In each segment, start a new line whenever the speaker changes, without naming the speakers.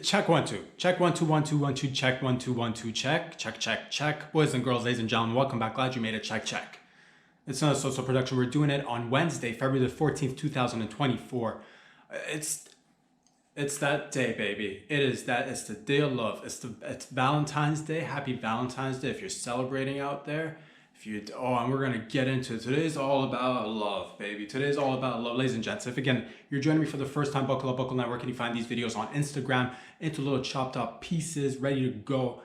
Check 1 2. Check 1 2 1 2 1 2. Check 1 2 1 2. Check. Check check check. Boys and girls, ladies and gentlemen, welcome back. Glad you made it. Check check. It's not a social production. We're doing it on Wednesday, February the 14th, 2024. It's that day, baby. It is that. It's the day of love. It's Valentine's Day. Happy Valentine's Day if you're celebrating out there. And we're gonna get into it. Today's all about love, baby. Today's all about love, ladies and gents. If again you're joining me for the first time, buckle up, buckle now. Where can you find these videos? On Instagram, into little chopped up pieces, ready to go.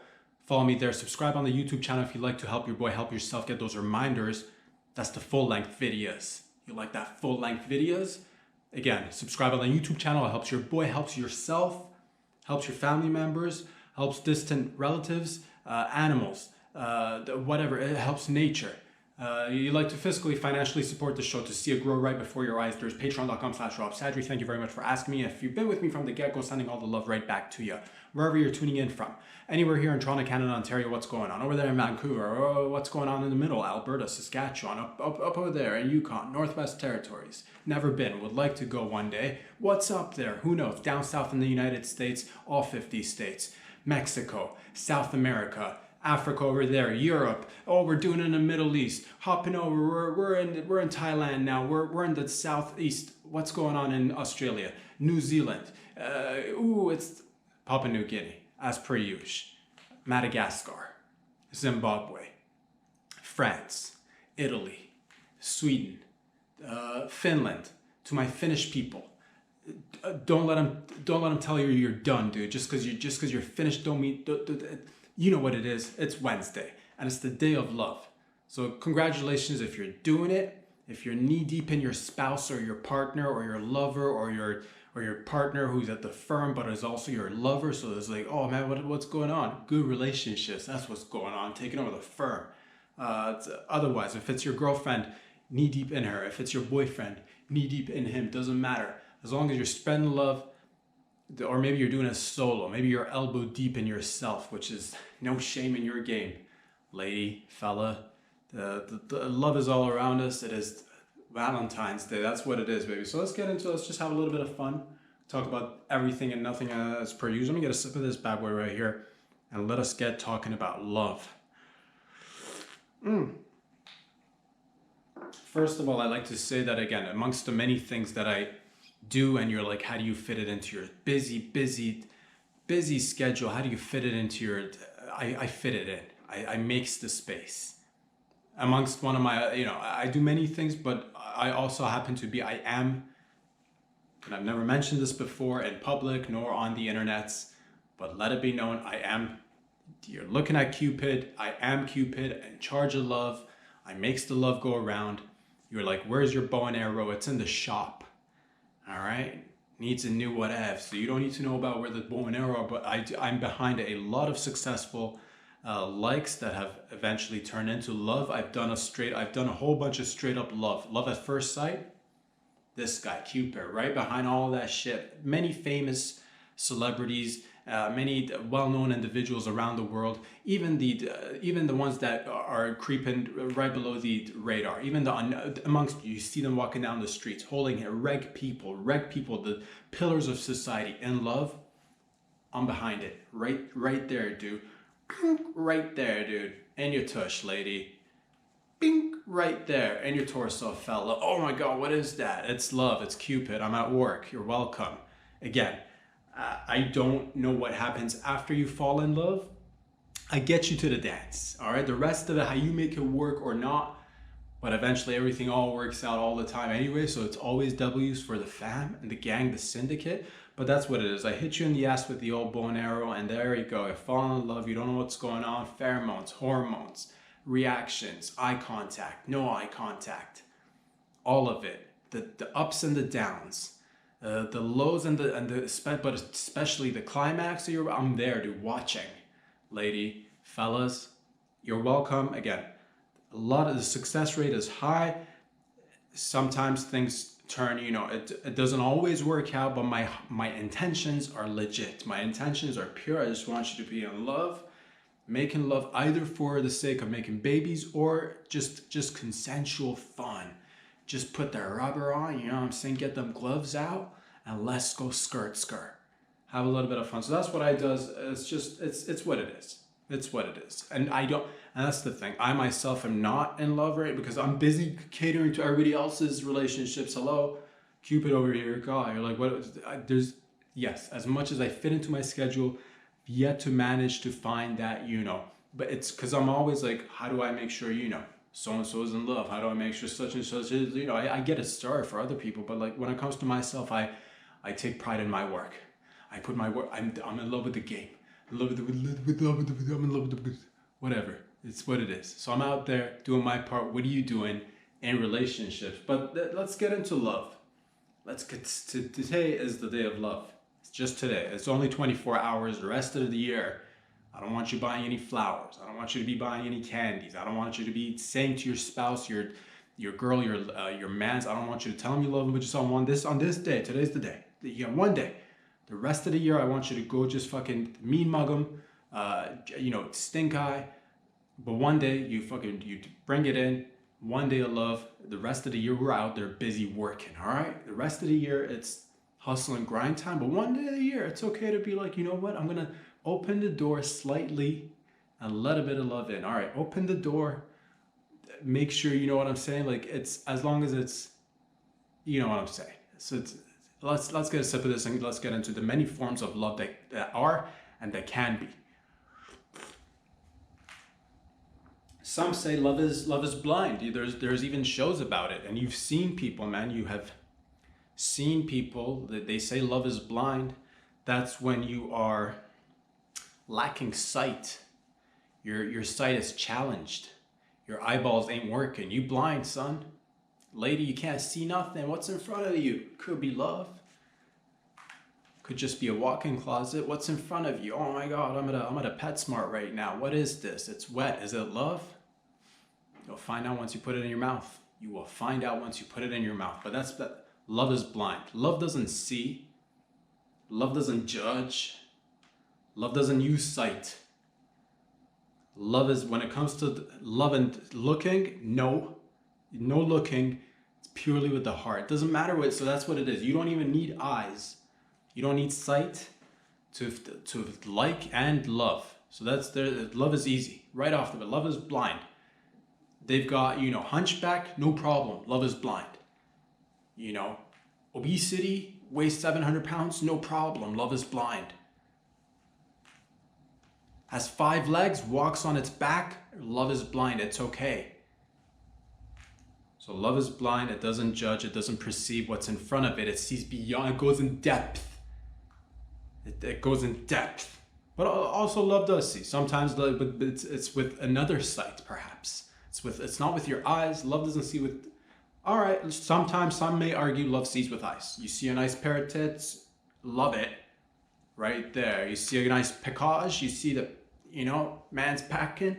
Follow me there. Subscribe on the YouTube channel if you'd like to help your boy, help yourself get those reminders. That's the full length videos. You like that full length videos? Again, subscribe on the YouTube channel. It helps your boy, helps yourself, helps your family members, helps distant relatives, animals. Whatever, it helps nature. You like to physically, financially support the show to see it grow right before your eyes. There's patreon.com/RobSadri. Thank you very much for asking me. If you've been with me from the get-go, sending all the love right back to you. Wherever you're tuning in from. Anywhere here in Toronto, Canada, Ontario, what's going on? Over there in Vancouver, what's going on in the middle? Alberta, Saskatchewan, up over there in Yukon, Northwest Territories. Never been, would like to go one day. What's up there? Who knows? Down south in the United States, all 50 states. Mexico, South America, Africa over there, Europe. Oh, we're doing it in the Middle East. Hopping over. We're in Thailand now. We're in the southeast. What's going on in Australia? New Zealand. It's Papua New Guinea, as per usual. Madagascar, Zimbabwe, France, Italy, Sweden, Finland. To my Finnish people. Don't let them tell you you're done, dude. Just because you're finished don't mean. You know what it is. It's Wednesday, and it's the day of love. So congratulations if you're doing it. If you're knee deep in your spouse or your partner or your lover or your partner who's at the firm but is also your lover. So it's like, oh man, what's going on? Good relationships. That's what's going on. Taking over the firm. Otherwise, if it's your girlfriend, knee deep in her. If it's your boyfriend, knee deep in him. Doesn't matter. As long as you're spreading love. Or maybe you're doing a solo. Maybe you're elbow deep in yourself, which is no shame in your game. Lady, fella, the love is all around us. It is Valentine's Day. That's what it is, baby. So let's just have a little bit of fun. Talk about everything and nothing as per usual. Let me get a sip of this bad boy right here. And let us get talking about love. First of all, I like to say that again, amongst the many things that I do, and you're like, how do you fit it into your busy schedule? How do you fit it into your, I fit it in. I makes the space. Amongst one of my, I do many things, but I also happen to be, I am, and I've never mentioned this before in public nor on the internets, but let it be known, you're looking at Cupid, I am Cupid, in charge of love. I makes the love go around. You're like, where's your bow and arrow? It's in the shop. All right, needs a new whatever. So you don't need to know about where the bow and arrow are, but I'm behind a lot of successful likes that have eventually turned into love. I've done a whole bunch of straight up love at first sight. This guy, Cupid, right behind all that shit. Many famous celebrities, many well-known individuals around the world, even the ones that are creeping right below the radar, even amongst you see them walking down the streets, holding reg people, the pillars of society in love. I'm behind it, right there, dude, right there, dude, and your tush, lady, bing, right there, and your torso, fella. Oh my God, what is that? It's love. It's Cupid. I'm at work. You're welcome. Again. I don't know what happens after you fall in love. I get you to the dance, all right? The rest of it, how you make it work or not, but eventually everything all works out all the time anyway, so it's always W's for the fam and the gang, the syndicate, but that's what it is. I hit you in the ass with the old bow and arrow, and there you go. You fall in love, you don't know what's going on, pheromones, hormones, reactions, eye contact, no eye contact, all of it, the ups and the downs. The lows but especially the climax. I'm there, dude, watching, lady, fellas. You're welcome. Again, a lot of the success rate is high. Sometimes things turn, it doesn't always work out, but my intentions are legit. My intentions are pure. I just want you to be in love, making love either for the sake of making babies or just consensual fun. Just put the rubber on, you know what I'm saying? Get them gloves out and let's go skirt. have a little bit of fun. So that's what I does. It's just, it's what it is. It's what it is. And and that's the thing. I myself am not in love, right? Because I'm busy catering to everybody else's relationships. Hello, Cupid over here, God. You're like, what? Yes, as much as I fit into my schedule, yet to manage to find that, but it's because I'm always like, how do I make sure, so-and-so is in love? How do I make sure such and such is, I get a star for other people, but like when it comes to myself, I take pride in my work. I put my work, I'm in love with the game. I'm in love with the whatever. It's what it is. So I'm out there doing my part. What are you doing in relationships? But let's get into love. Let's get to today is the day of love. It's just today. It's only 24 hours. The rest of the year, I don't want you buying any flowers. I don't want you to be buying any candies. I don't want you to be saying to your spouse, your girl, your man's. I don't want you to tell him you love him, but just on this day. Today's the day. You got one day. The rest of the year, I want you to go just fucking mean mug him, stink eye. But one day you bring it in. One day of love. The rest of the year we're out there busy working. All right. The rest of the year it's hustle and grind time. But one day of the year it's okay to be like, you know what? I'm gonna open the door slightly and let a bit of love in. All right. Open the door. Make sure you know what I'm saying. Like it's as long as it's, you know what I'm saying. So let's get a sip of this and let's get into the many forms of love that are and that can be. Some say love is blind. There's even shows about it, and you've seen people, man. You have seen people that they say love is blind. That's when you are lacking sight. Your sight is challenged. Your eyeballs ain't working. You blind, son. Lady, you can't see nothing. What's in front of you? Could be love. Could just be a walk-in closet. What's in front of you? Oh my God, I'm at a PetSmart right now. What is this? It's wet. Is it love? You'll find out once you put it in your mouth. You will find out once you put it in your mouth. But that love is blind. Love doesn't see. Love doesn't judge. Love doesn't use sight. Love is, when it comes to love and looking, no looking. It's purely with the heart. It doesn't matter what, so that's what it is. You don't even need eyes. You don't need sight to like and love. So love is easy. Right off the bat, love is blind. They've got, hunchback, no problem. Love is blind. Obesity, weighs 700 pounds, no problem. Love is blind. Has 5 legs, walks on its back, love is blind. It's okay. So love is blind. It doesn't judge. It doesn't perceive what's in front of it. It sees beyond. It goes in depth. It goes in depth. But also love does see. Sometimes, but it's with another sight, perhaps. It's not with your eyes. Love doesn't see with. All right. Sometimes some may argue love sees with eyes. You see a nice pair of tits, love it. Right there. You see a nice package. You see the, man's packing,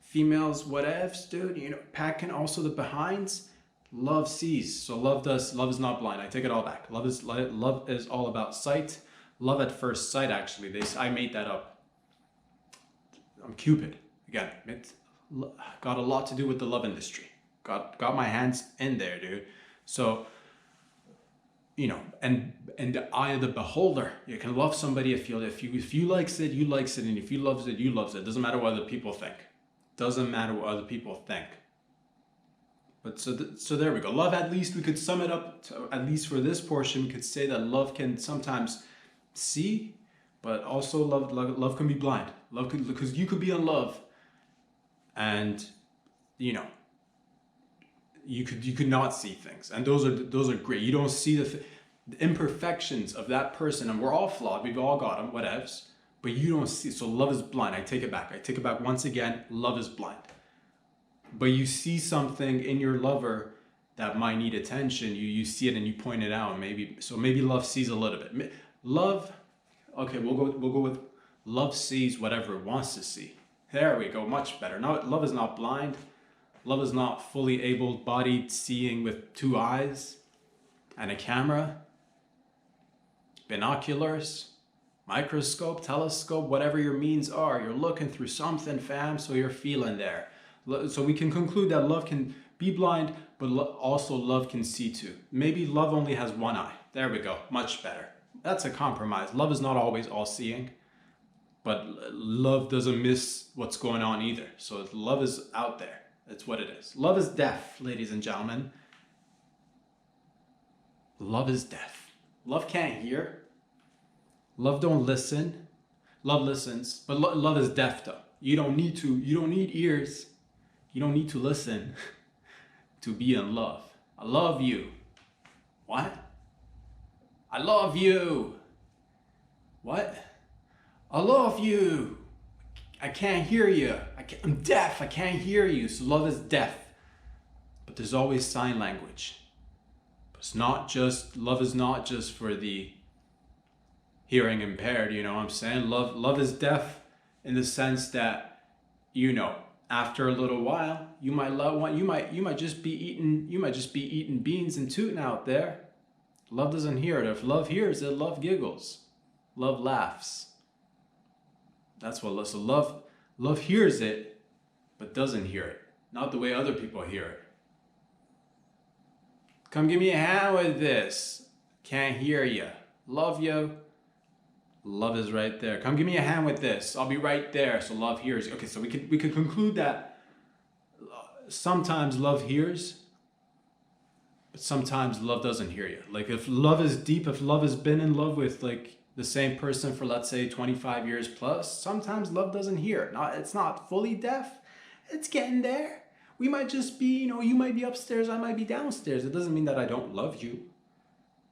females whatevs, dude. Packing. Also the behinds. Love sees. So love is not blind. I take it all back. Love is all about sight. Love at first sight, actually. I made that up. I'm Cupid. Again, it's got a lot to do with the love industry. Got my hands in there, dude. So, and the eye of the beholder. You can love somebody if you likes it, you likes it, and if you loves it, you loves it. Doesn't matter what other people think. Doesn't matter what other people think. But so there we go. Love, at least we could sum it up to, at least for this portion, we could say that love can sometimes see, but also love can be blind. Love could, because you could be in love and you could not see things, and those are great. You don't see the imperfections of that person, and we're all flawed. We've all got them, whatevs, but you don't see. So love is blind. I take it back once again. Love is blind. But you see something in your lover that might need attention. You see it and you point it out. Maybe love sees a little bit. Love, okay, we'll go with love sees whatever it wants to see. There we go, much better. Now, love is not blind. Love is not fully able-bodied, seeing with 2 eyes and a camera, binoculars, microscope, telescope, whatever your means are. You're looking through something, fam, so you're feeling there. So we can conclude that love can be blind, but also love can see too. Maybe love only has 1 eye. There we go, much better. that's a compromise. Love is not always all-seeing, but love doesn't miss what's going on either. So love is out there. It's what it is. Love is deaf, ladies and gentlemen. Love is deaf. Love can't hear. Love don't listen. Love listens, but love is deaf though. You don't need ears. You don't need to listen to be in love. I love you. What? I love you. What? I love you. I can't hear you. I'm deaf. I can't hear you. So love is deaf. But there's always sign language. But it's not just, love is not just for the hearing impaired, you know what I'm saying? Love is deaf in the sense that, you know, after a little while, you might just be eating beans and tooting out there. Love doesn't hear it. If love hears it, love giggles. Love laughs. That's what so love hears it, but doesn't hear it. Not the way other people hear it. Come give me a hand with this. Can't hear you. Love you. Love is right there. Come give me a hand with this. I'll be right there. So love hears you. Okay, so we could conclude that sometimes love hears, but sometimes love doesn't hear you. Like if love is deep, if love has been in love with like the same person for, let's say, 25 years plus, sometimes love doesn't hear. It's not fully deaf. It's getting there. We might just be, you know, you might be upstairs, I might be downstairs. It doesn't mean that I don't love you.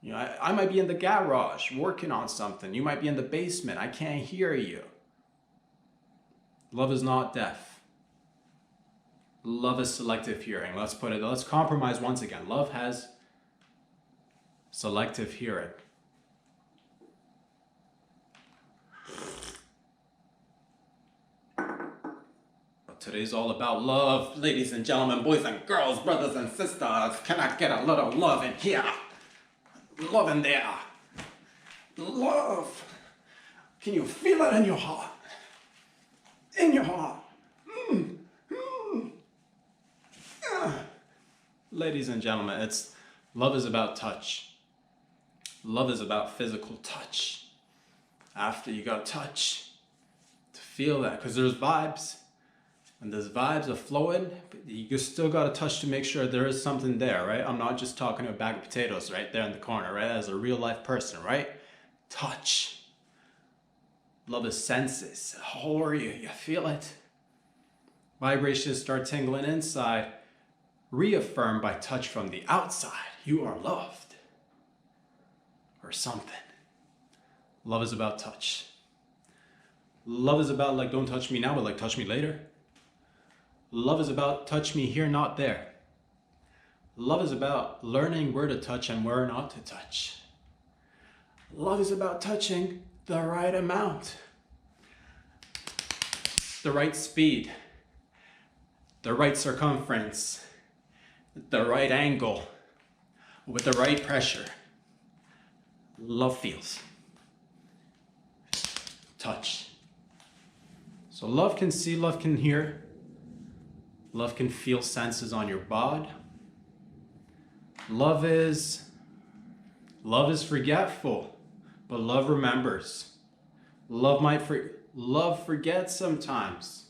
You know, I might be in the garage working on something. You might be in the basement. I can't hear you. Love is not deaf. Love is selective hearing. Let's compromise once again. Love has selective hearing. But today's all about love, ladies and gentlemen, boys and girls, brothers and sisters. Can I get a little love in here? Love in there. Love. Can you feel it in your heart? In your heart. Ladies and gentlemen, love is about touch. Love is about physical touch. After you got touch, to feel that, because there's vibes. And those vibes are flowing, but you still got to touch to make sure there is something there, right? I'm not just talking a bag of potatoes right there in the corner, right? As a real life person, right? Touch. Love is senses. How are you? You feel it. Vibrations start tingling inside. Reaffirmed by touch from the outside. You are loved. Or something. Love is about touch. Love is about like, don't touch me now, but like touch me later. Love is about touch me here, not there. Love is about learning where to touch and where not to touch. Love is about touching the right amount, the right speed, the right circumference, the right angle, with the right pressure. Love feels. Touch. So love can see, love can hear. Love can feel senses on your bod. Love is forgetful, but love remembers. Love forgets sometimes,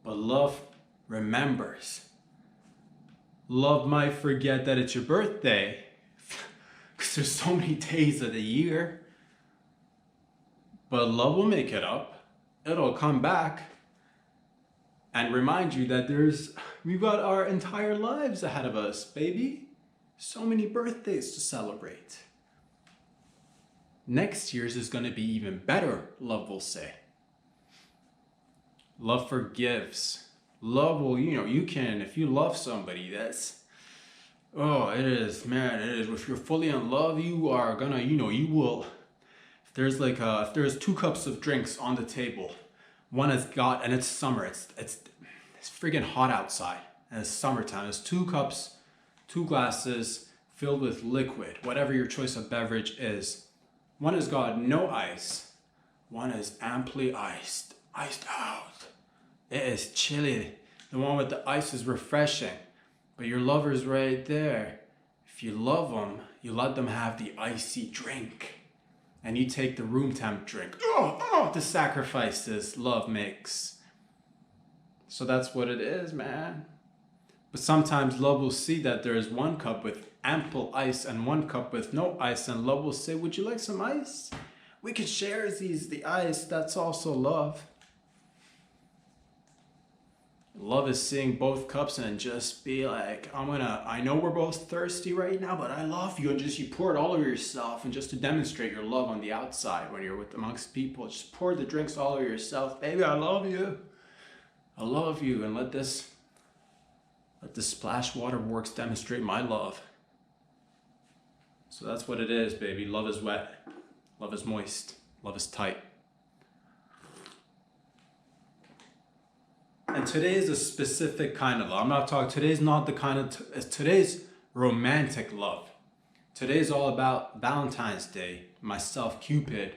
but love remembers. Love might forget that it's your birthday, because there's so many days of the year. But love will make it up. It'll come back and remind you that we've got our entire lives ahead of us, baby. So many birthdays to celebrate. Next year's is going to be even better, love will say. Love forgives. Love will, you can, if you love somebody, it is, if you're fully in love, you are gonna, you will, if there's 2 cups of drinks on the table, one has got, and it's summer, it's friggin' hot outside, and it's summertime, there's 2 cups, 2 glasses filled with liquid, whatever your choice of beverage is. One has got no ice, one is amply iced out. It is chilly. The one with the ice is refreshing, but your lover's right there. If you love them, you let them have the icy drink, and you take the room temp drink to sacrifice this love makes. So that's what it is, man. But sometimes love will see that there is one cup with ample ice and one cup with no ice, and love will say, would you like some ice? We can share the ice. That's also love. Love is seeing both cups and just be like, I know we're both thirsty right now, but I love you. And just you pour it all over yourself, and just to demonstrate your love on the outside when you're with amongst people, just pour the drinks all over yourself. Baby, I love you. I love you. And let this splash waterworks demonstrate my love. So that's what it is, baby. Love is wet. Love is moist. Love is tight. And today is a specific kind of love. I'm not talking, today's not the kind of, today's romantic love. Today's all about Valentine's Day, myself, Cupid.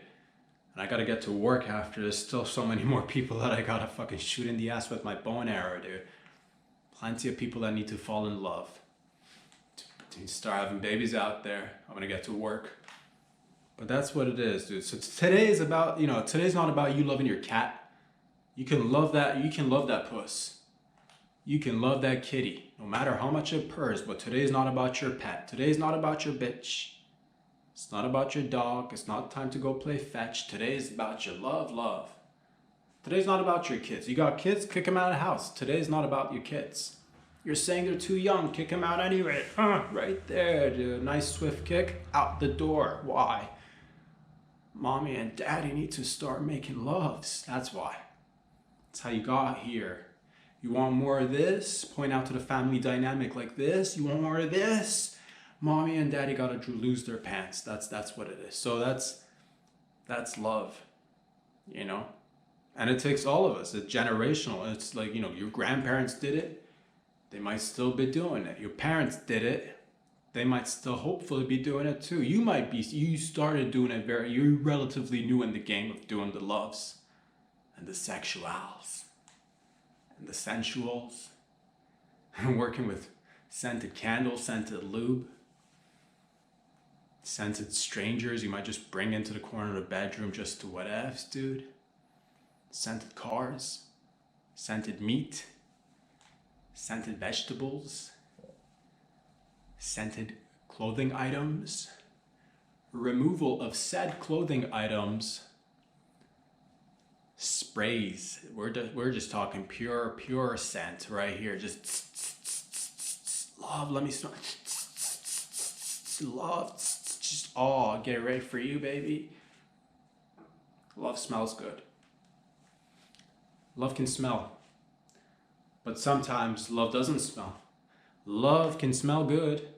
And I gotta get to work after. There's still so many more people that I gotta fucking shoot in the ass with my bow and arrow, dude. Plenty of people that need to fall in love. To start having babies out there. I'm gonna get to work. But that's what it is, dude. So today is about, today's not about you loving your cat. You can love that puss. You can love that kitty, no matter how much it purrs. But today's not about your pet. Today's not about your bitch. It's not about your dog. It's not time to go play fetch. Today's about your love. Today's not about your kids. You got kids? Kick them out of the house. Today's not about your kids. You're saying they're too young. Kick them out anyway. Right there, dude. Nice swift kick. Out the door. Why? Mommy and daddy need to start making loves. That's why. That's how you got here. You want more of this? Point out to the family dynamic like this. You want more of this? Mommy and daddy gotta lose their pants. That's what it is. So that's love, And it takes all of us. It's generational. It's like, your grandparents did it. They might still be doing it. Your parents did it. They might still hopefully be doing it too. You started doing it you're relatively new in the game of doing the loves and the sexuals and the sensuals and working with scented candles, scented lube, scented strangers you might just bring into the corner of the bedroom just to whatevs, dude. Scented cars, scented meat, scented vegetables, scented clothing items, removal of said clothing items, sprays. We're just talking pure scent right here. Just love. Let me smell. Love. Just get it ready for you, baby. Love smells good. Love can smell. But sometimes love doesn't smell. Love can smell good,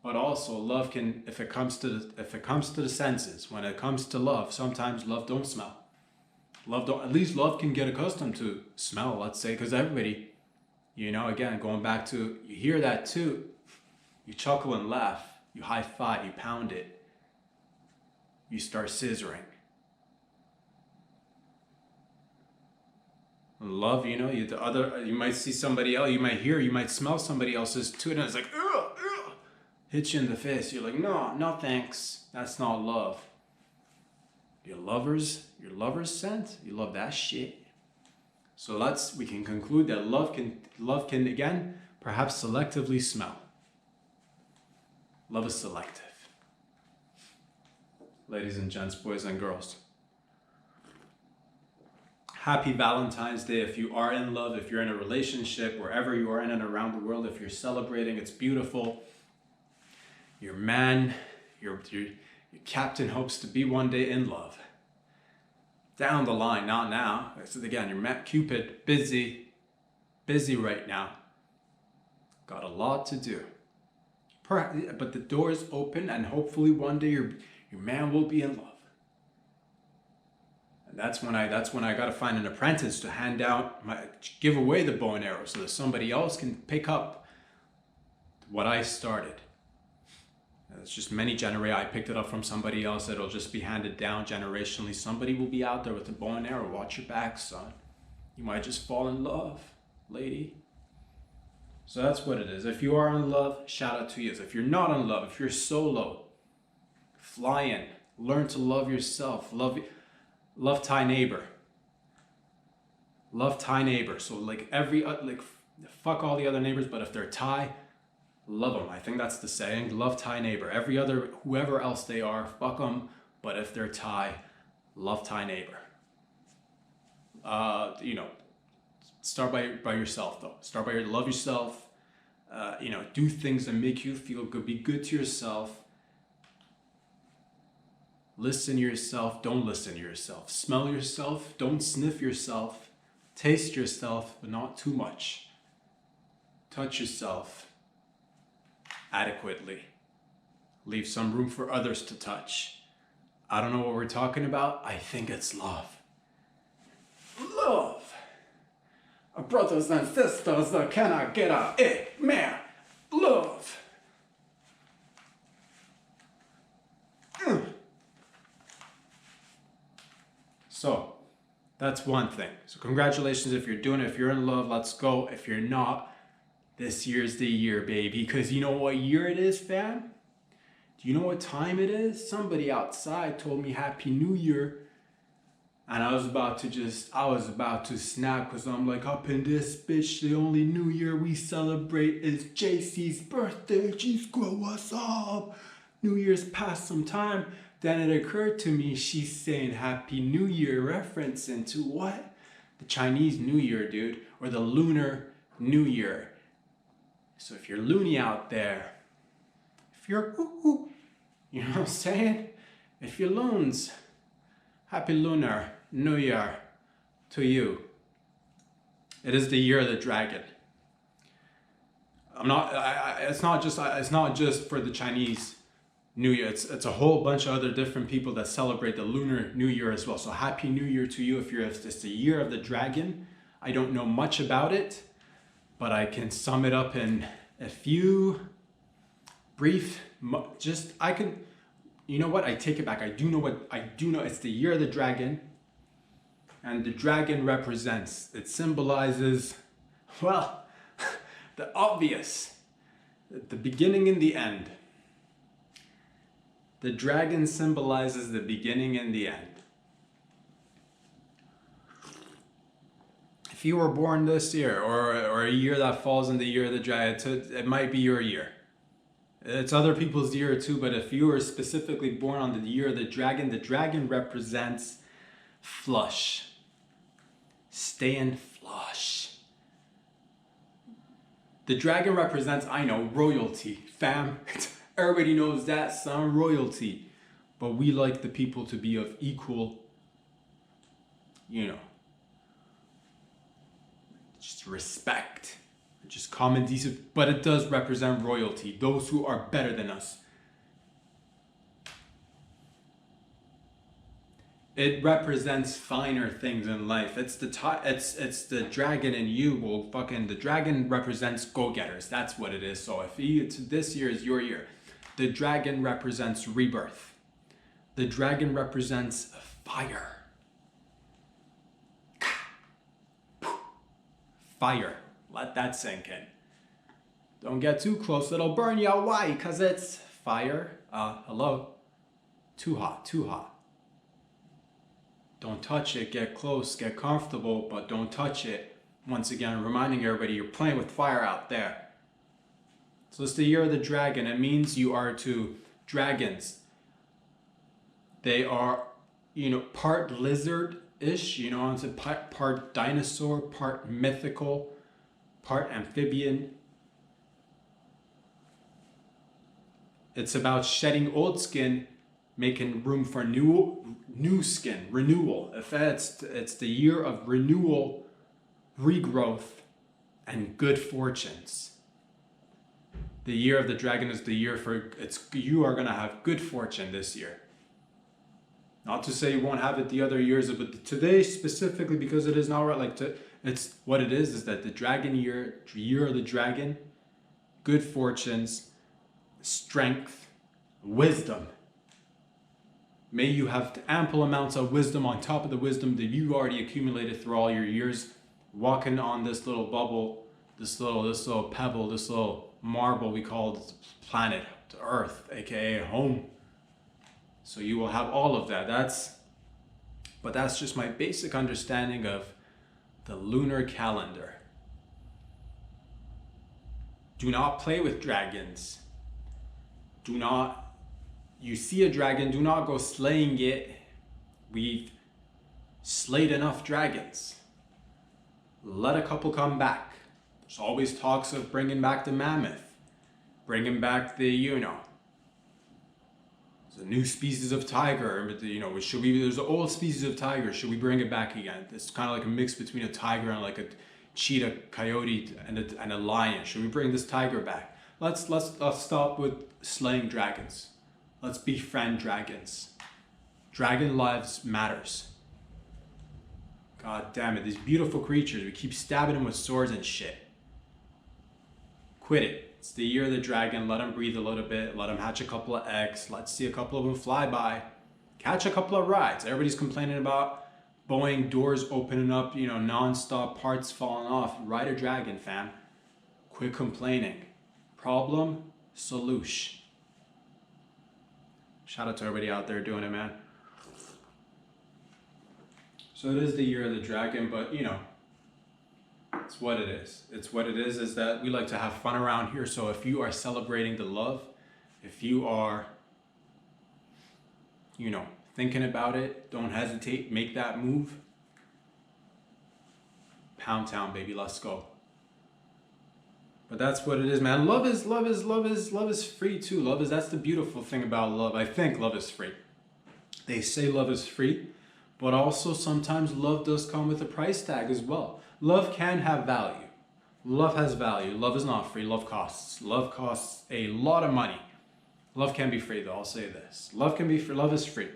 but also love can, if it comes to the senses, when it comes to love, sometimes love don't smell. At least love can get accustomed to smell, let's say, because everybody, again, going back to, you hear that too, you chuckle and laugh, you high five, you pound it, you start scissoring. Love, you might see somebody else, you might smell somebody else's too, and it's like, hits you in the face. You're like, no thanks. That's not love. Your lover's scent, you love that shit. So we can conclude that love can again, perhaps selectively smell. Love is selective. Ladies and gents, boys and girls. Happy Valentine's Day if you are in love, if you're in a relationship, wherever you are in and around the world, if you're celebrating, it's beautiful. Your man, your captain hopes to be one day in love. Down the line, not now. So again, your Cupid, busy right now. Got a lot to do. But the door is open, and hopefully one day your man will be in love. And that's when I gotta find an apprentice to give away the bow and arrow so that somebody else can pick up what I started. It's just I picked it up from somebody else. It'll just be handed down generationally. Somebody will be out there with a bow and arrow. Watch your back, son. You might just fall in love, lady. So that's what it is. If you are in love, shout out to you. If you're not in love, if you're solo, flying, Learn to love yourself. Love thy neighbor. Love Thai neighbor. So like fuck all the other neighbors, but if they're Thai, love them. I think that's the saying. Love Thai neighbor. Every other, whoever else they are, fuck them. But if they're Thai, love Thai neighbor. Start by yourself though. Love yourself. Do things that make you feel good. Be good to yourself. Listen to yourself. Don't listen to yourself. Smell yourself. Don't sniff yourself. Taste yourself, but not too much. Touch yourself adequately. Leave some room for others to touch. I don't know what we're talking about. I think it's love. Love. Brothers and sisters, can I get a amen? Love. So, that's one thing. So congratulations if you're doing it. If you're in love, let's go. If you're not, this year's the year, baby. Because you know what year it is, fam? Do you know what time it is? Somebody outside told me Happy New Year. And I was about to snap because I'm like, up in this bitch, the only New Year we celebrate is JC's birthday. Jeez, grow us up. New Year's passed some time. Then it occurred to me, she's saying Happy New Year, referencing to what? The Chinese New Year, dude, or the Lunar New Year. So if you're loony out there, if you're you know what I'm saying? If you're loons, Happy Lunar New Year to you. It is the year of the dragon. It's not just for the Chinese New Year. It's a whole bunch of other different people that celebrate the Lunar New Year as well. So Happy New Year to you if it's the year of the dragon. I don't know much about it, but I can sum it up in a few brief, you know what? I take it back. I do know it's the year of the dragon, and the dragon it symbolizes, well, the obvious, the beginning and the end. The dragon symbolizes the beginning and the end. If you were born this year or a year that falls in the year of the dragon, it might be your year. It's other people's year too, but if you were specifically born on the year of the dragon represents flush. Staying flush. The dragon represents, I know, royalty, fam. Everybody knows that, son, royalty. But we like the people to be of equal, just respect, just common decency. But it does represent royalty, those who are better than us. It represents finer things in life. It's the dragon in you. Well, the dragon represents go-getters. That's what it is. So if this year is your year. The dragon represents rebirth. The dragon represents fire. Fire. Let that sink in. Don't get too close. It'll burn you out. Why? Because it's fire. Hello? Too hot. Too hot. Don't touch it. Get close. Get comfortable. But don't touch it. Once again, reminding everybody you're playing with fire out there. So it's the year of the dragon. It means you are to dragons. They are, part lizard-ish, it's a part dinosaur, part mythical, part amphibian. It's about shedding old skin, making room for new skin, renewal. It's the year of renewal, regrowth, and good fortunes. The year of the dragon is the year you are going to have good fortune this year. Not to say you won't have it the other years, but today specifically, because it is not right. It's what it is that the dragon year of the dragon, good fortunes, strength, wisdom. May you have ample amounts of wisdom on top of the wisdom that you already accumulated through all your years, walking on this little bubble, this little pebble, this little marble we call the planet, Earth, aka home. So you will have all of that. But that's just my basic understanding of the lunar calendar. Do not play with dragons. You see a dragon, do not go slaying it. We've slayed enough dragons. Let a couple come back. There's always talks of bringing back the mammoth, bringing back the, there's a new species of tiger, there's an old species of tiger, should we bring it back again? It's kind of like a mix between a tiger and like a cheetah, coyote, and a lion. Should we bring this tiger back? Let's stop with slaying dragons. Let's befriend dragons. Dragon lives matters. God damn it, these beautiful creatures, we keep stabbing them with swords and shit. Quit it. It's the year of the dragon. Let them breathe a little bit. Let them hatch a couple of eggs. Let's see a couple of them fly by. Catch a couple of rides. Everybody's complaining about Boeing doors opening up, non-stop, parts falling off. Ride a dragon, fam. Quit complaining. Problem, solution. Shout out to everybody out there doing it, man. So it is the year of the dragon, but it's what it is. It's what it is that we like to have fun around here. So if you are celebrating the love, if you are, thinking about it, don't hesitate, make that move. Pound Town, baby, let's go. But that's what it is, man. Love is free too. That's the beautiful thing about love. I think love is free. They say love is free, but also sometimes love does come with a price tag as well. Love can have value. Love has value. Love is not free. Love costs. Love costs a lot of money. Love can be free though, I'll say this. Love can be free. Love is free.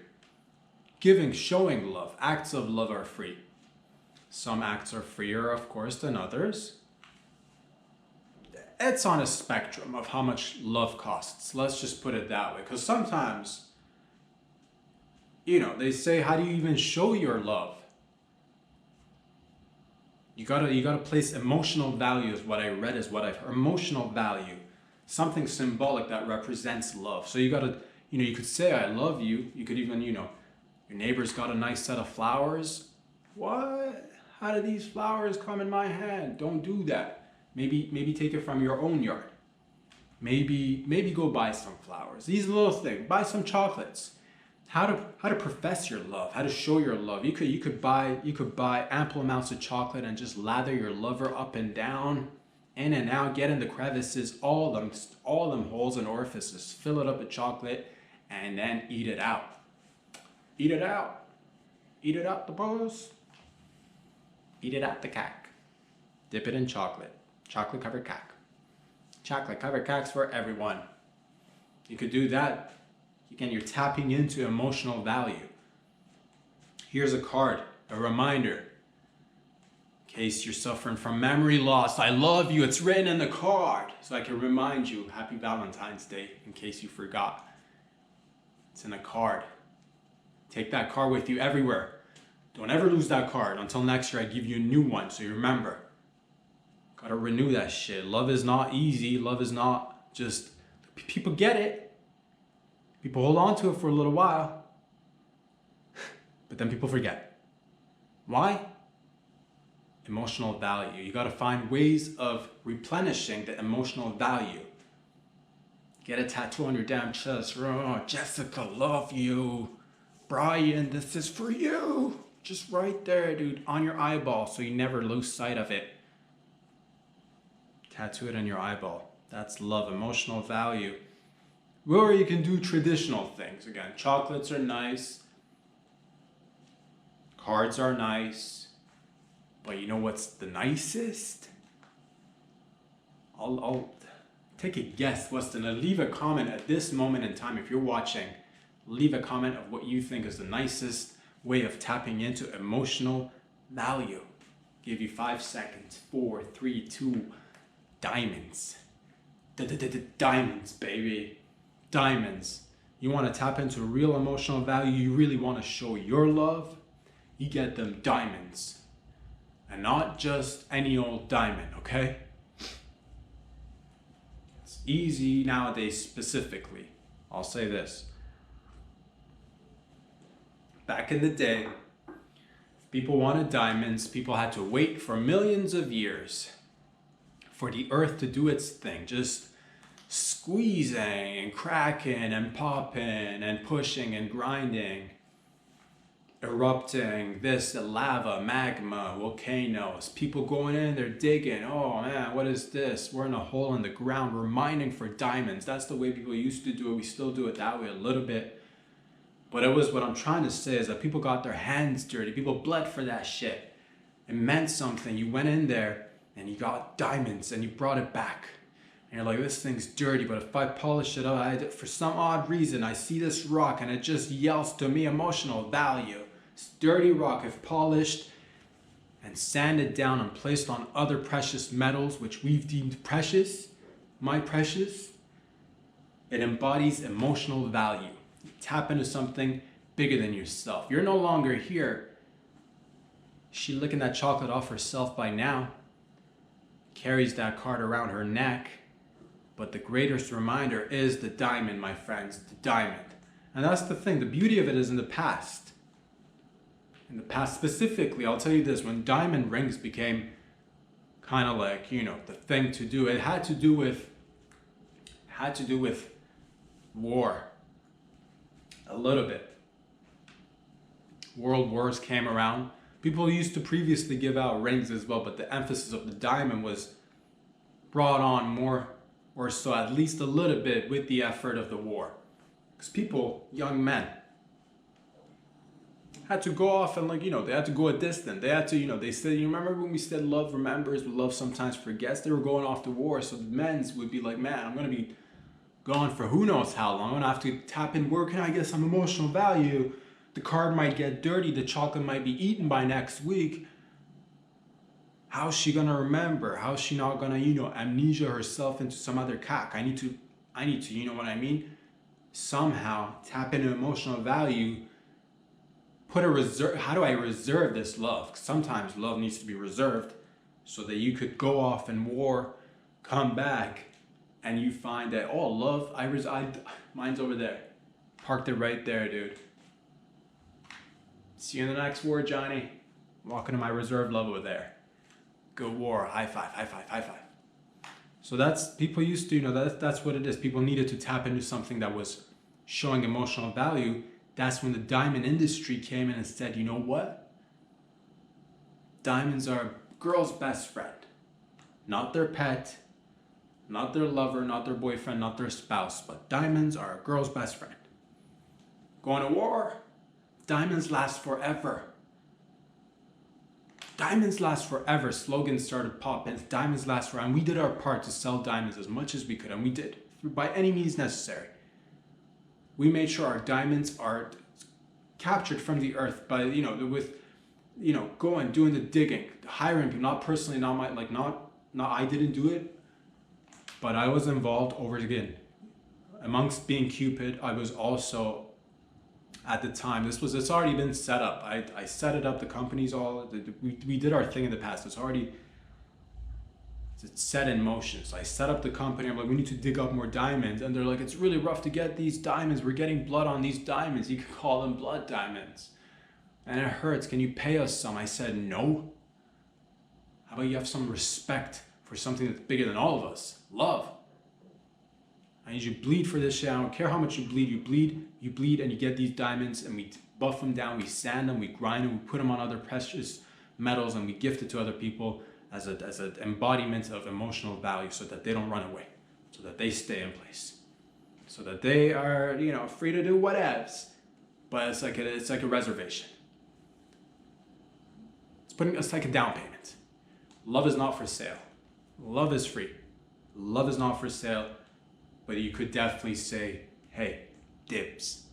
Giving, showing love, acts of love are free. Some acts are freer, of course, than others. It's on a spectrum of how much love costs. Let's just put it that way. Because sometimes, they say, how do you even show your love? You gotta place emotional value, is what I read, is what I've heard. Emotional value. Something symbolic that represents love. So you gotta, you could say, I love you. You could even, your neighbor's got a nice set of flowers. What? How do these flowers come in my hand? Don't do that. Maybe take it from your own yard. Maybe go buy some flowers. These little things. Buy some chocolates. How to profess your love. How to show your love. You could buy ample amounts of chocolate and just lather your lover up and down, in and out, get in the crevices, all them holes and orifices. Fill it up with chocolate, and then eat it out. Eat it out. Eat it out the balls. Eat it out the cack. Dip it in chocolate. Chocolate covered cack. Chocolate covered cacks for everyone. You could do that. Again, you're tapping into emotional value. Here's a card, a reminder. In case you're suffering from memory loss, I love you. It's written in the card. So I can remind you, happy Valentine's Day, in case you forgot. It's in a card. Take that card with you everywhere. Don't ever lose that card. Until next year, I give you a new one, so you remember. Gotta renew that shit. Love is not easy. Love is not just... People get it. People hold on to it for a little while. But then people forget. Why? Emotional value. You gotta find ways of replenishing the emotional value. Get a tattoo on your damn chest. Oh, Jessica, love you. Brian, this is for you. Just right there, dude. On your eyeball, so you never lose sight of it. Tattoo it on your eyeball. That's love, emotional value. Or you can do traditional things. Again, chocolates are nice. Cards are nice. But you know what's the nicest? I'll take a guess. Leave a comment at this moment in time. If you're watching, leave a comment of what you think is the nicest way of tapping into emotional value. Give you 5 seconds. 4, 3, 2... Diamonds. Diamonds, baby. Diamonds. You want to tap into real emotional value, you really want to show your love, you get them diamonds. And not just any old diamond, okay? It's easy nowadays specifically. I'll say this. Back in the day, people wanted diamonds. People had to wait for millions of years for the earth to do its thing. Just squeezing and cracking and popping and pushing and grinding. Erupting, this, lava, magma, volcanoes, people going in, they're digging. Oh man, what is this? We're in a hole in the ground. We're mining for diamonds. That's the way people used to do it. We still do it that way a little bit. But it was, what I'm trying to say is that people got their hands dirty. People bled for that shit. It meant something. You went in there and you got diamonds and you brought it back. And you're like, this thing's dirty, but if I polish it up, for some odd reason, I see this rock and it just yells to me emotional value. It's dirty rock, if polished and sanded down and placed on other precious metals, which we've deemed precious, my precious, it embodies emotional value. You tap into something bigger than yourself. You're no longer here. She licking that chocolate off herself by now, carries that card around her neck, but the greatest reminder is the diamond, my friends, the diamond. And that's the thing, the beauty of it is in the past. In the past specifically, I'll tell you this, when diamond rings became kind of like, you know, the thing to do, it had to do with war. A little bit. World wars came around. People used to previously give out rings as well, but the emphasis of the diamond was brought on more, or so at least a little bit, with the effort of the war. Because people, young men, had to go off and, like, you know, they had to go a distance. They had to, you know, they said, you remember when we said love remembers, but love sometimes forgets? They were going off to war, so the men's would be like, man, I'm going to be gone for who knows how long. I'm going to have to tap in, where can I get some emotional value? The card might get dirty. The chocolate might be eaten by next week. How's she going to remember? How's she not going to, you know, amnesia herself into some other cack? I need to, you know what I mean? Somehow tap into emotional value. Put a reserve. How do I reserve this love? 'Cause sometimes love needs to be reserved so that you could go off in war, come back, and you find that, oh, love, mine's over there. Parked it right there, dude. See you in the next war, Johnny. Walking to my reserve love over there. Good war. High five, high five, high five. So that's, people used to, you know, that's what it is. People needed to tap into something that was showing emotional value. That's when the diamond industry came in and said, you know what? Diamonds are a girl's best friend. Not their pet, not their lover, not their boyfriend, not their spouse, but diamonds are a girl's best friend. Going to war, diamonds last forever. Diamonds last forever. Slogans started popping. Diamonds last forever. And we did our part to sell diamonds as much as we could, and we did, by any means necessary. We made sure our diamonds are captured from the earth by, you know, with, you know, going, doing the digging, hiring people, not personally, not I didn't do it, but I was involved over again. Amongst being Cupid, I was also, at the time, it's already been set up. I set it up, the company's we did our thing in the past. It's set in motion. So I set up the company. I'm like, we need to dig up more diamonds. And they're like, it's really rough to get these diamonds. We're getting blood on these diamonds. You could call them blood diamonds. And it hurts. Can you pay us some? I said, no. How about you have some respect for something that's bigger than all of us? Love. I need you to bleed for this shit. I don't care how much you bleed. You bleed and you get these diamonds, and we buff them down. We sand them. We grind them. We put them on other precious metals, and we gift it to other people as an embodiment of emotional value, so that they don't run away, so that they stay in place, so that they are, you know, free to do whatevs. But it's like a reservation. It's like a down payment. Love is not for sale. Love is free. Love is not for sale, but you could definitely say, hey, dibs.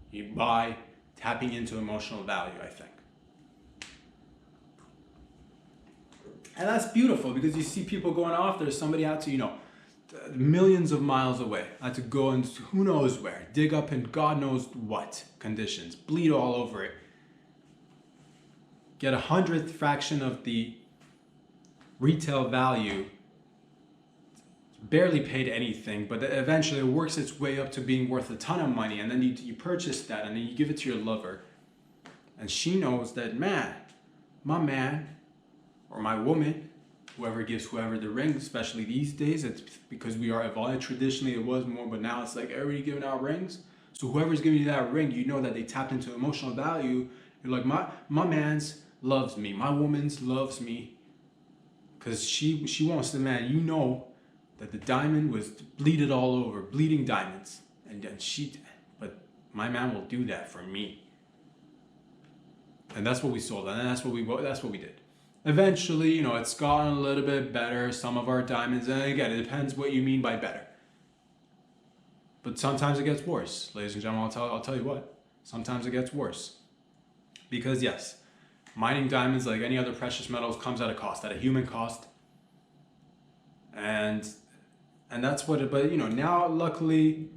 You buy, tapping into emotional value, I think. And that's beautiful, because you see people going off there. Somebody had to, you know, millions of miles away, had to go and who knows where, dig up in God knows what conditions, bleed all over it, get 100th fraction of the retail value, barely paid anything, but eventually it works its way up to being worth a ton of money, and then you purchase that, and then you give it to your lover, And she knows that, man, my man or my woman, whoever gives whoever the ring, especially these days, it's because we are evolving. Traditionally, it was more, but now it's like everybody giving out rings. So whoever's giving you that ring, you know that they tapped into emotional value. You're like, my man's loves me. My woman's loves me. Because she wants the man. You know that the diamond was bleeded all over, bleeding diamonds. And then but my man will do that for me. And that's what we sold, and that's what we did. Eventually, it's gotten a little bit better, some of our diamonds, and again, it depends what you mean by better. But sometimes it gets worse, ladies and gentlemen. I'll tell you what, sometimes it gets worse. Because yes, mining diamonds, like any other precious metals, comes at a cost, at a human cost. And that's what it, but now luckily,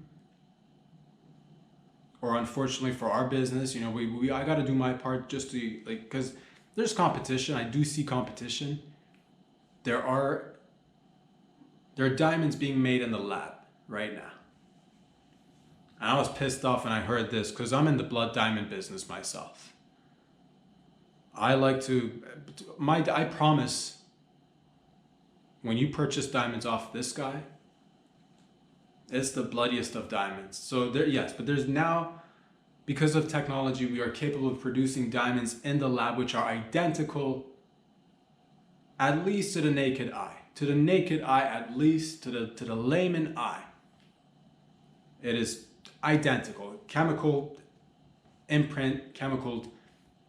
or unfortunately for our business, I got to do my part just to, because there's competition. I do see competition. There are diamonds being made in the lab right now. And I was pissed off when I heard this because I'm in the blood diamond business myself. I promise, when you purchase diamonds off this guy, it's the bloodiest of diamonds. So but there's now, because of technology, we are capable of producing diamonds in the lab which are identical, at least to the naked eye. To the naked eye, at least to the layman eye. It is identical. Chemical imprint, chemical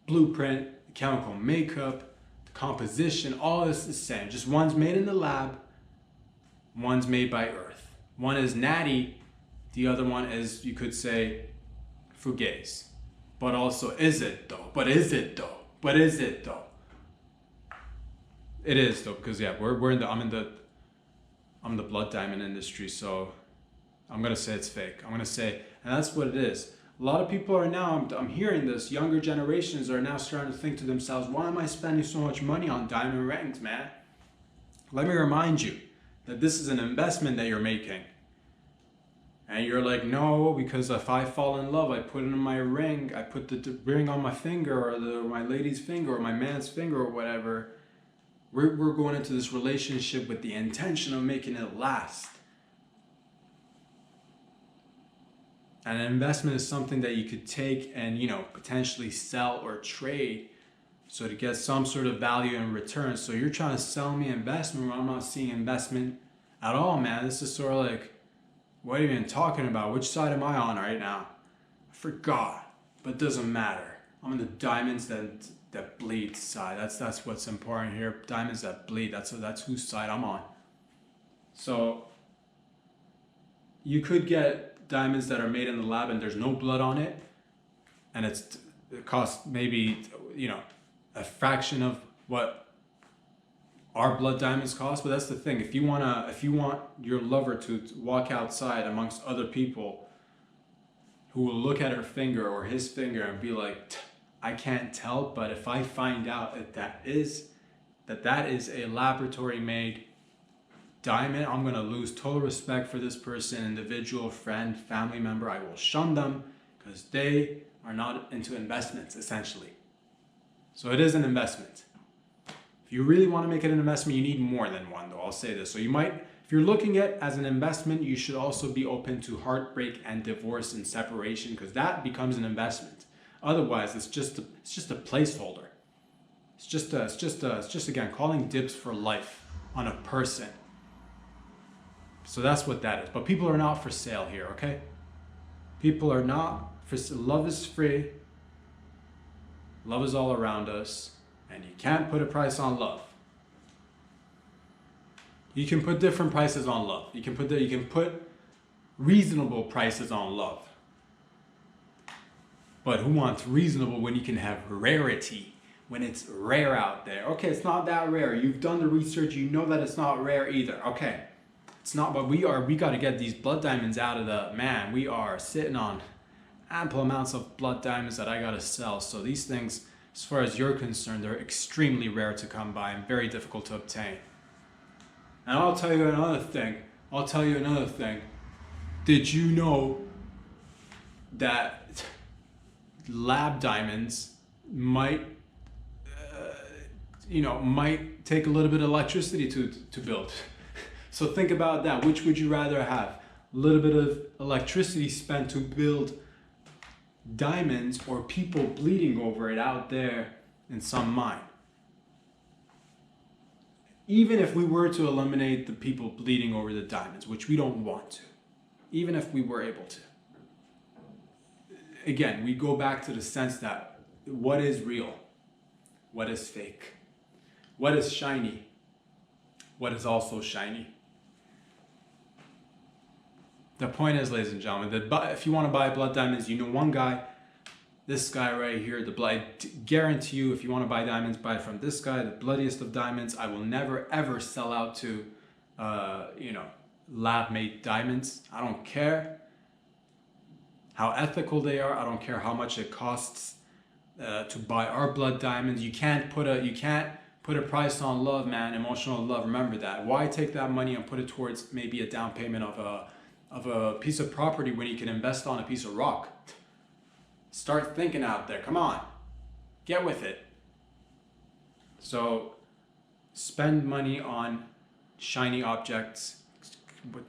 blueprint, chemical makeup, the composition, all is the same. Just one's made in the lab, one's made by Earth. One is natty, the other one is, you could say, fugazi. But also, is it though? But is it though? But is it though? It is though, because I'm in the blood diamond industry, so I'm gonna say it's fake. I'm gonna say, and that's what it is. A lot of people are now, I'm hearing this, younger generations are now starting to think to themselves, why am I spending so much money on diamond rings, man? Let me remind you that this is an investment that you're making. And you're like, no, because if I fall in love, I put it in my ring, I put the ring on my finger, or my lady's finger, or my man's finger, or whatever. We're going into this relationship with the intention of making it last. And an investment is something that you could take and, potentially sell or trade, so to get some sort of value in return. So you're trying to sell me investment where I'm not seeing investment at all, man. This is sort of like, what are you even talking about? Which side am I on right now? I forgot, but it doesn't matter. I'm in the diamonds that bleed side. That's what's important here. Diamonds that bleed. That's whose side I'm on. So you could get diamonds that are made in the lab and there's no blood on it, and it costs maybe a fraction of what our blood diamonds cost. But that's the thing. If you want your lover to walk outside amongst other people who will look at her finger or his finger and be like, I can't tell, but if I find out that is a laboratory made diamond, I'm gonna lose total respect for this person, individual, friend, family member. I will shun them because they are not into investments, essentially. So it is an investment. If you really want to make it an investment, you need more than one, though. I'll say this. So you might, if you're looking at it as an investment, you should also be open to heartbreak and divorce and separation, because that becomes an investment. Otherwise, it's just a placeholder. It's just again calling dibs for life on a person. So that's what that is. But people are not for sale here, okay? People are not for sale. Love is free. Love is all around us. And you can't put a price on love. You can put different prices on love. You can put reasonable prices on love. But who wants reasonable when you can have rarity? When it's rare out there. Okay, it's not that rare. You've done the research. You know that it's not rare either. Okay, it's not. But we got to get these blood diamonds out of the man. We are sitting on ample amounts of blood diamonds that I got to sell. So these things, as far as you're concerned, they're extremely rare to come by and very difficult to obtain. And I'll tell you another thing. Did you know that lab diamonds might, might take a little bit of electricity to build. So think about that. Which would you rather have? A little bit of electricity spent to build diamonds, or people bleeding over it out there in some mine? Even if we were to eliminate the people bleeding over the diamonds, which we don't want to, even if we were able to, again, we go back to the sense that what is real? What is fake? What is shiny? What is also shiny? The point is, ladies and gentlemen, that if you want to buy blood diamonds, you know one guy, this guy right here, the blood. I guarantee you, if you want to buy diamonds, buy from this guy, the bloodiest of diamonds. I will never ever sell out to, lab-made diamonds. I don't care how ethical they are. I don't care how much it costs to buy our blood diamonds. You can't put a price on love, man. Emotional love. Remember that. Why take that money and put it towards maybe a down payment of a piece of property when you can invest on a piece of rock? Start thinking out there. Come on, get with it. So spend money on shiny objects,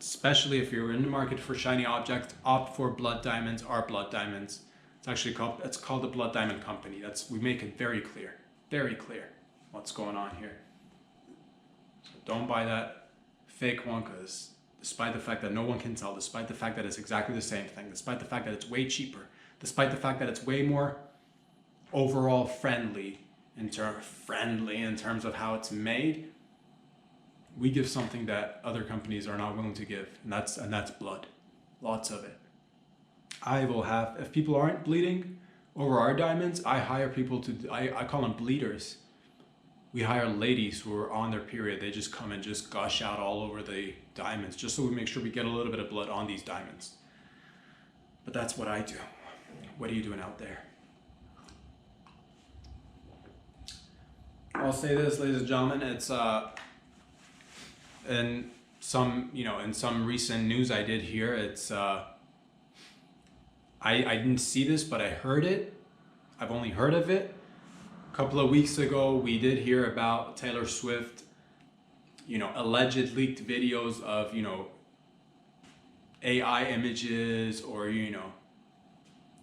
especially if you're in the market for shiny objects. Opt for blood diamonds. Our blood diamonds. It's called the Blood Diamond Company. We make it very clear what's going on here. So don't buy that fake one, because despite the fact that no one can tell, despite the fact that it's exactly the same thing, despite the fact that it's way cheaper, despite the fact that it's way more overall friendly in terms of how it's made, we give something that other companies are not willing to give, and that's blood. Lots of it. If people aren't bleeding over our diamonds, I hire people I call them bleeders. We hire ladies who are on their period. They just come and just gush out all over the diamonds, just so we make sure we get a little bit of blood on these diamonds. But that's what I do. What are you doing out there? I'll say this, ladies and gentlemen, it's in some recent news I did hear, it's I didn't see this, but I heard it. I've only heard of it. A couple of weeks ago, we did hear about Taylor Swift, alleged leaked videos of, AI images, or,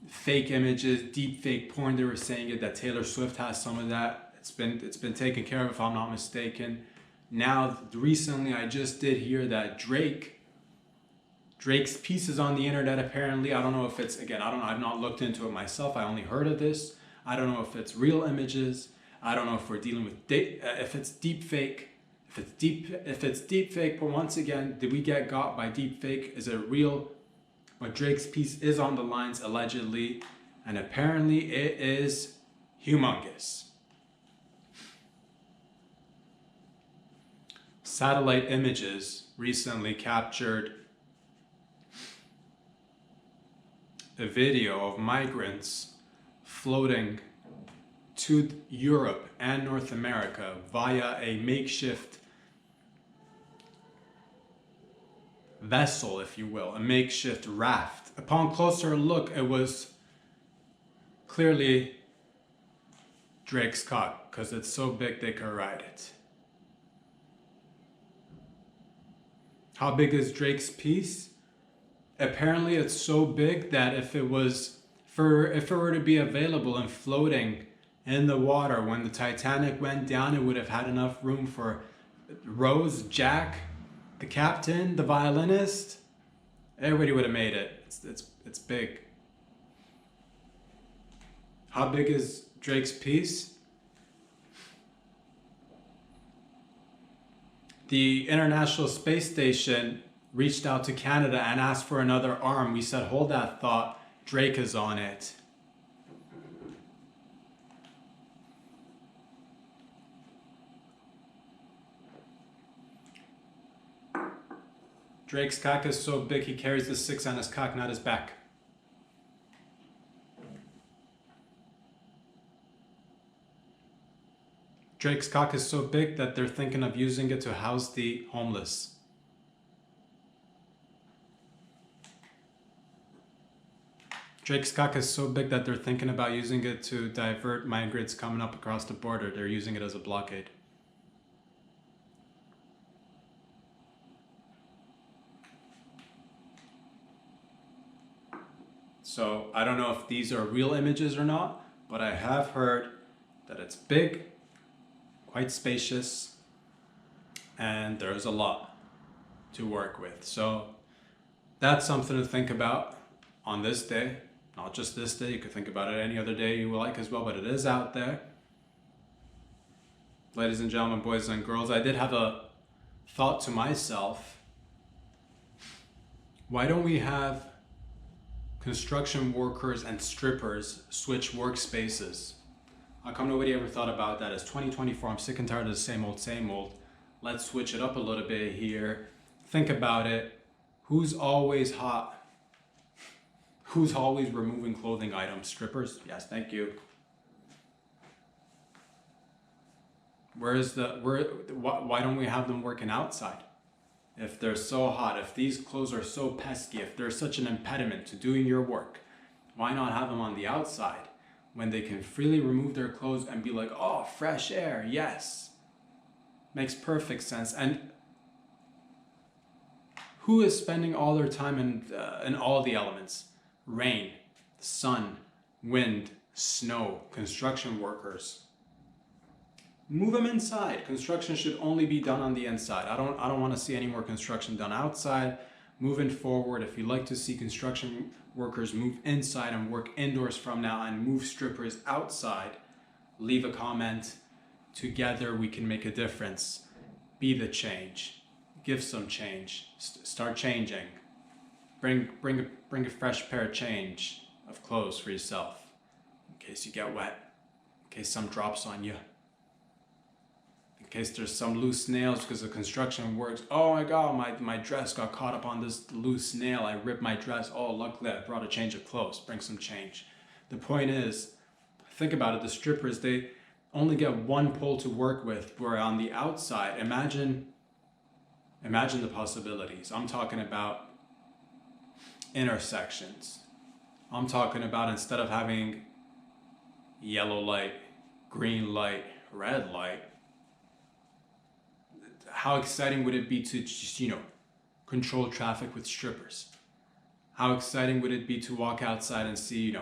fake images, deep fake porn. They were saying that Taylor Swift has some of that. It's been taken care of, if I'm not mistaken. Now, recently, I just did hear that Drake's pieces on the internet, apparently. I don't know if it's, again, I don't know. I've not looked into it myself. I only heard of this. I don't know if it's real images. I don't know if we're dealing with if it's deep fake. If it's deep fake, but once again, did we get got by deep fake? Is it real? But Drake's piece is on the lines, allegedly, and apparently it is humongous. Satellite images recently captured a video of migrants floating to Europe and North America via a makeshift vessel, if you will, a makeshift raft. Upon closer look, it was clearly Drake's cock, because it's so big they could ride it. How big is Drake's piece? Apparently it's so big that if it were to be available and floating in the water when the Titanic went down, it would have had enough room for Rose, Jack, the captain, the violinist. Everybody would have made it. It's big. How big is Drake's piece? The International Space Station reached out to Canada and asked for another arm. We said, hold that thought, Drake is on it. Drake's cock is so big he carries the 6 on his cock, not his back. Drake's cock is so big that they're thinking of using it to house the homeless. Drake's cock is so big that they're thinking about using it to divert migrants coming up across the border. They're using it as a blockade. So I don't know if these are real images or not, but I have heard that it's big, quite spacious, and there's a lot to work with. So that's something to think about on this day. Not just this day, you could think about it any other day you like as well, but it is out there. Ladies and gentlemen, boys and girls, I did have a thought to myself. Why don't we have construction workers and strippers switch workspaces? How come nobody ever thought about that? It's 2024, I'm sick and tired of the same old, same old. Let's switch it up a little bit here. Think about it. Who's always hot? Who's always removing clothing items? Strippers? Yes, thank you. Why don't we have them working outside? If they're so hot, if these clothes are so pesky, if they're such an impediment to doing your work, why not have them on the outside when they can freely remove their clothes and be like, oh, fresh air, yes. Makes perfect sense. And who is spending all their time in all the elements? Rain, sun, wind, snow, construction workers. Move them inside. Construction should only be done on the inside. I don't want to see any more construction done outside. Moving forward, if you'd like to see construction workers move inside and work indoors from now on, move strippers outside, leave a comment. Together we can make a difference. Be the change. Give some change. Start changing. Bring a fresh pair of change of clothes for yourself in case you get wet, in case some drops on you, in case there's some loose nails because the construction works. Oh my God, my dress got caught up on this loose nail. I ripped my dress. Oh, luckily I brought a change of clothes. Bring some change. The point is, think about it. The strippers, they only get one pole to work with, where on the outside, imagine the possibilities. I'm talking about intersections. I'm talking about, instead of having yellow light, green light, red light, how exciting would it be to just, control traffic with strippers? How exciting would it be to walk outside and see,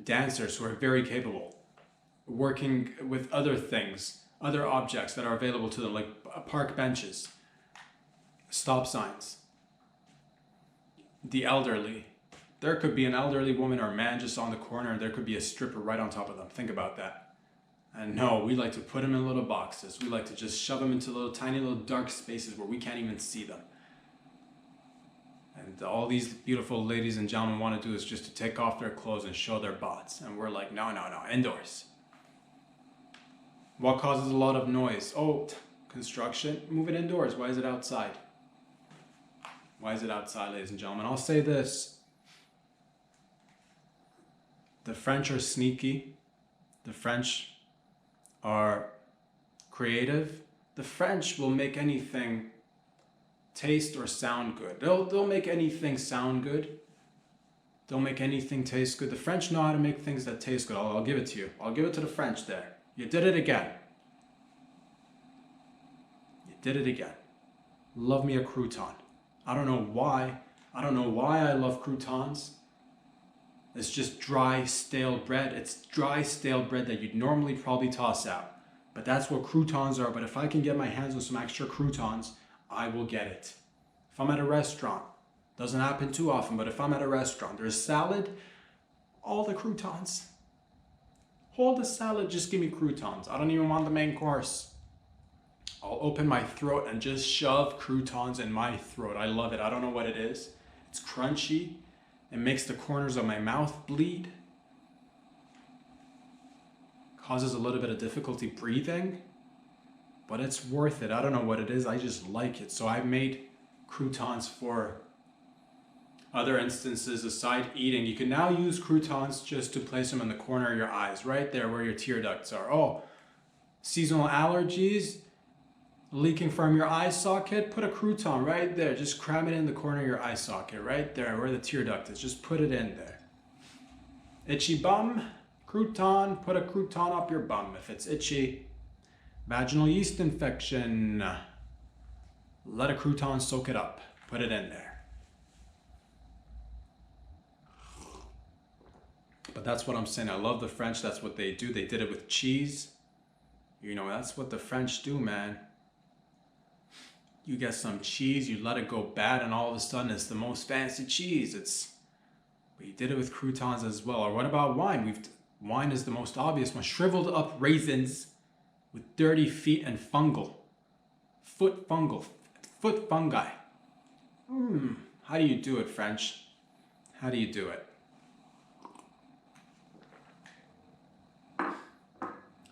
dancers who are very capable, working with other things, other objects that are available to them, like park benches, stop signs. The elderly. There could be an elderly woman or man just on the corner, and there could be a stripper right on top of them. Think about that. And no, we like to put them in little boxes. We like to just shove them into little tiny little dark spaces where we can't even see them. And all these beautiful ladies and gentlemen want to do is just to take off their clothes and show their butts. And we're like, no, indoors. What causes a lot of noise? Oh, construction. Move it indoors. Why is it outside? Why is it outside, ladies and gentlemen? I'll say this. The French are sneaky. The French are creative. The French will make anything taste or sound good. They'll make anything sound good. They'll make anything taste good. The French know how to make things that taste good. I'll give it to you. I'll give it to the French there. You did it again. You did it again. Love me a crouton. I don't know why. I don't know why I love croutons. It's just dry, stale bread. It's dry, stale bread that you'd normally probably toss out. But that's what croutons are. But if I can get my hands on some extra croutons, I will get it. If I'm at a restaurant, doesn't happen too often, but if I'm at a restaurant, there's salad, all the croutons. Hold the salad, just give me croutons. I don't even want the main course. I'll open my throat and just shove croutons in my throat. I love it. I don't know what it is. It's crunchy. It makes the corners of my mouth bleed. Causes a little bit of difficulty breathing, but it's worth it. I don't know what it is. I just like it. So I made croutons for other instances aside eating. You can now use croutons just to place them in the corner of your eyes, right there where your tear ducts are. Oh, seasonal allergies, leaking from your eye socket, put a crouton right there. Just cram it in the corner of your eye socket, right there where the tear duct is. Just put it in there. Itchy bum, crouton, put a crouton up your bum. If it's itchy, vaginal yeast infection, let a crouton soak it up. Put it in there. But that's what I'm saying. I love the French. That's what they do. They did it with cheese. You know, that's what the French do, man. You get some cheese, you let it go bad, and all of a sudden it's the most fancy cheese. We did it with croutons as well. Or what about wine? Wine is the most obvious one. Shriveled up raisins with dirty feet and foot fungi. How do you do it, French? How do you do it?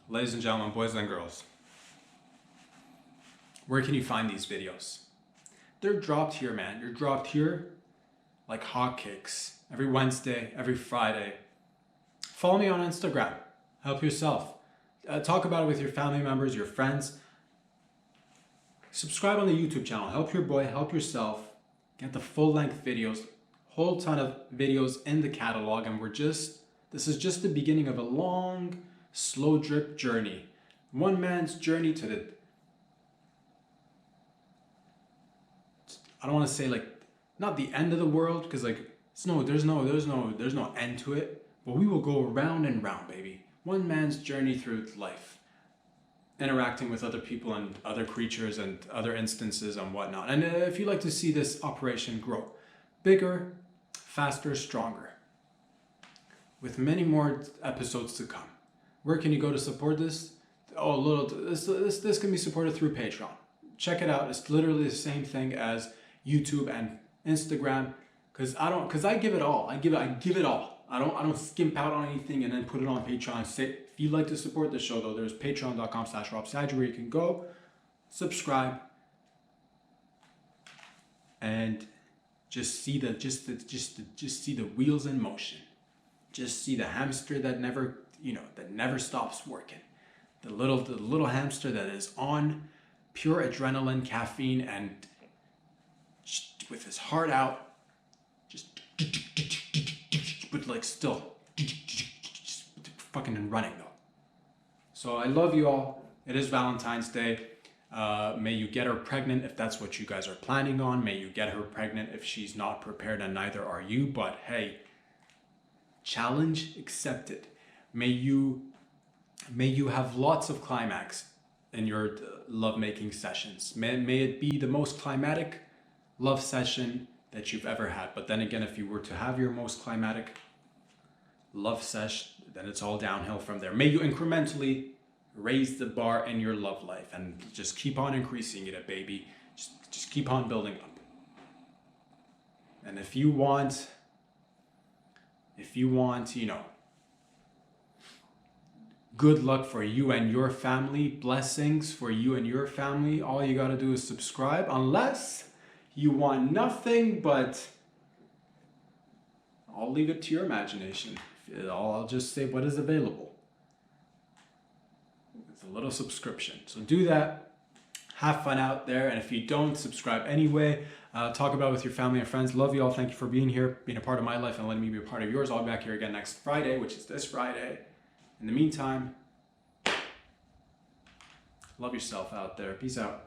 Ladies and gentlemen, boys and girls, where can you find these videos? They're dropped here, man. They're dropped here like hotcakes. Every Wednesday, every Friday. Follow me on Instagram. Help yourself. Talk about it with your family members, your friends. Subscribe on the YouTube channel. Help your boy, help yourself. Get the full-length videos. Whole ton of videos in the catalog. And this is just the beginning of a long, slow drip journey. One man's journey to the, I don't want to say like, not the end of the world, because like, there's no end to it, but we will go round and round, baby. One man's journey through life, interacting with other people and other creatures and other instances and whatnot. And if you'd like to see this operation grow bigger, faster, stronger, with many more episodes to come. Where can you go to support this? This can be supported through Patreon. Check it out. It's literally the same thing as YouTube and Instagram. Cause I give it all. I give it all. I don't skimp out on anything and then put it on Patreon. If you'd like to support the show though, there's patreon.com/RobSadger where you can go, subscribe, and just see the wheels in motion. Just see the hamster that never stops working. The little hamster that is on pure adrenaline, caffeine, and with his heart out, but like still fucking running though. So I love you all. It is Valentine's Day. May you get her pregnant if that's what you guys are planning on. May you get her pregnant if she's not prepared, and neither are you. But hey, challenge accepted. May you have lots of climax in your lovemaking sessions. May it be the most climatic love session that you've ever had. But then again, if you were to have your most climatic love session, then it's all downhill from there. May you incrementally raise the bar in your love life and just keep on increasing it, baby. Just keep on building up. And if you want, good luck for you and your family, blessings for you and your family, all you gotta do is subscribe, unless you want nothing but, I'll leave it to your imagination. I'll just say what is available. It's a little subscription. So do that. Have fun out there. And if you don't, subscribe anyway. Talk about it with your family and friends. Love you all. Thank you for being here, being a part of my life, and letting me be a part of yours. I'll be back here again next Friday, which is this Friday. In the meantime, love yourself out there. Peace out.